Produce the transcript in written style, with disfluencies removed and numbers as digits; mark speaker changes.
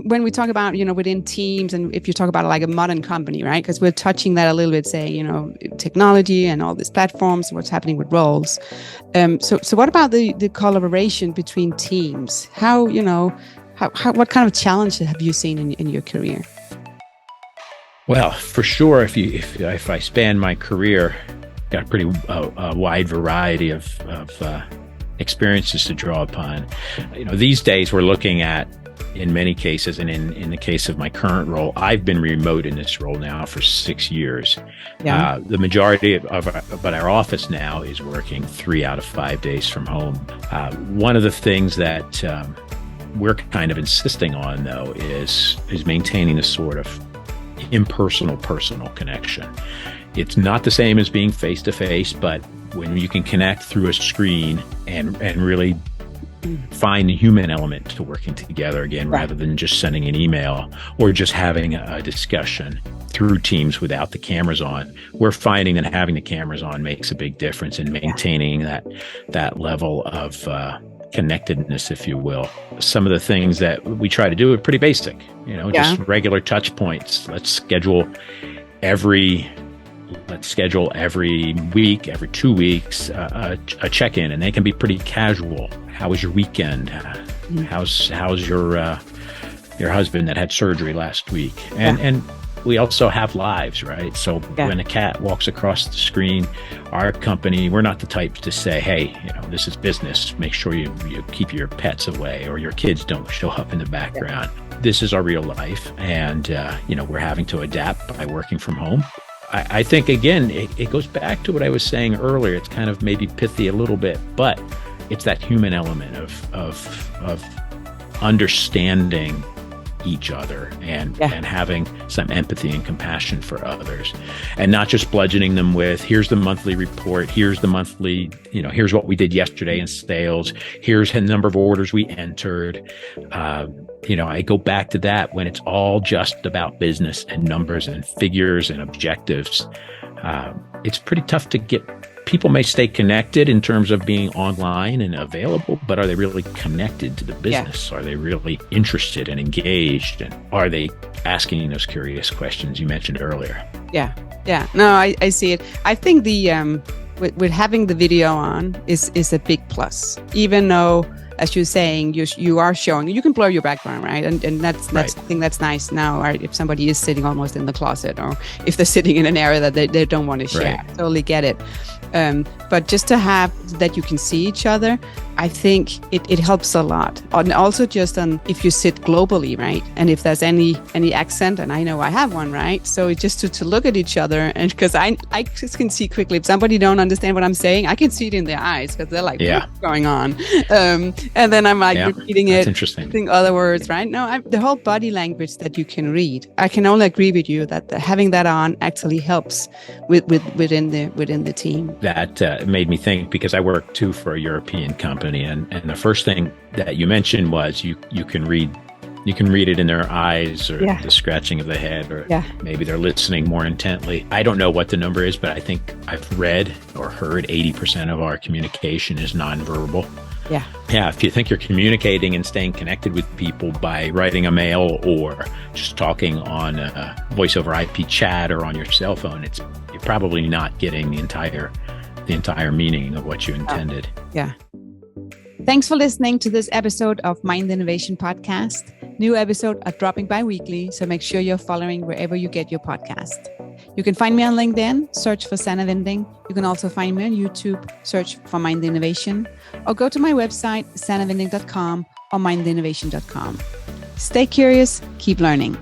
Speaker 1: when we talk about, within teams, and if you talk about like a modern company, right? Because we're touching that a little bit, saying, technology and all these platforms, what's happening with roles. So what about the collaboration between teams? How, what kind of challenges have you seen in your career?
Speaker 2: Well, for sure, if I span my career, got a pretty wide variety of experiences to draw upon. These days we're looking at, in many cases, and in the case of my current role, I've been remote in this role now for 6 years.
Speaker 1: Yeah.
Speaker 2: The majority but our office now is working 3 out of 5 days from home. One of the things that we're kind of insisting on, though, is maintaining a sort of impersonal, personal connection. It's not the same as being face to face, but when you can connect through a screen and really find the human element to working together again, rather than just sending an email or just having a discussion through Teams without the cameras on, we're finding that having the cameras on makes a big difference in maintaining that level of connectedness, if you will. Some of the things that we try to do are pretty basic, just regular touch points. Let's schedule every week, every 2 weeks, a check-in, and they can be pretty casual. How was your weekend? How's your husband that had surgery last week? And we also have lives, right? So when a cat walks across the screen, our company, we're not the type to say, hey, this is business. Make sure you keep your pets away or your kids don't show up in the background. This is our real life. And, we're having to adapt by working from home. I think, again, it goes back to what I was saying earlier. It's kind of maybe pithy a little bit, but it's that human element of understanding each other and having some empathy and compassion for others, and not just bludgeoning them with, here's the monthly report, here's the monthly, here's what we did yesterday in sales, here's the number of orders we entered. I go back to that when it's all just about business and numbers and figures and objectives. It's pretty tough to get. People may stay connected in terms of being online and available, but are they really connected to the business? Are they really interested and engaged? And are they asking those curious questions you mentioned earlier? Yeah.
Speaker 1: No, I see it. I think the with having the video on is a big plus, even though, as you're saying, you are showing, you can blur your background, right? And that's I think that's nice now, right? If somebody is sitting almost in the closet, or if they're sitting in an area that they don't want to share. Right. Totally get it. But just to have that you can see each other, I think it helps a lot. And also just if you sit globally, right? And if there's any accent, and I know I have one, right? So it's just to look at each other, and because I just can see quickly if somebody don't understand what I'm saying, I can see it in their eyes because they're like, what's going on? And then I'm like repeating it, interesting other words, right? No, the whole body language that you can read. I can only agree with you that having that on actually helps within the team.
Speaker 2: That made me think, because I work too for a European company, and the first thing that you mentioned was you can read it in their eyes, or the scratching of the head, or maybe they're listening more intently. I don't know what the number is, but I think I've read or heard 80% of our communication is nonverbal. Yeah. If you think you're communicating and staying connected with people by writing a mail or just talking on a voice over IP chat or on your cell phone, you're probably not getting the entire meaning of what you intended.
Speaker 1: Yeah. Thanks for listening to this episode of Mind Innovation Podcast. New episodes are dropping bi-weekly, so make sure you're following wherever you get your podcast. You can find me on LinkedIn, search for Sanna Winding. You can also find me on YouTube, search for Mind Innovation, or go to my website, sannawinding.com or mindinnovation.com. Stay curious, keep learning.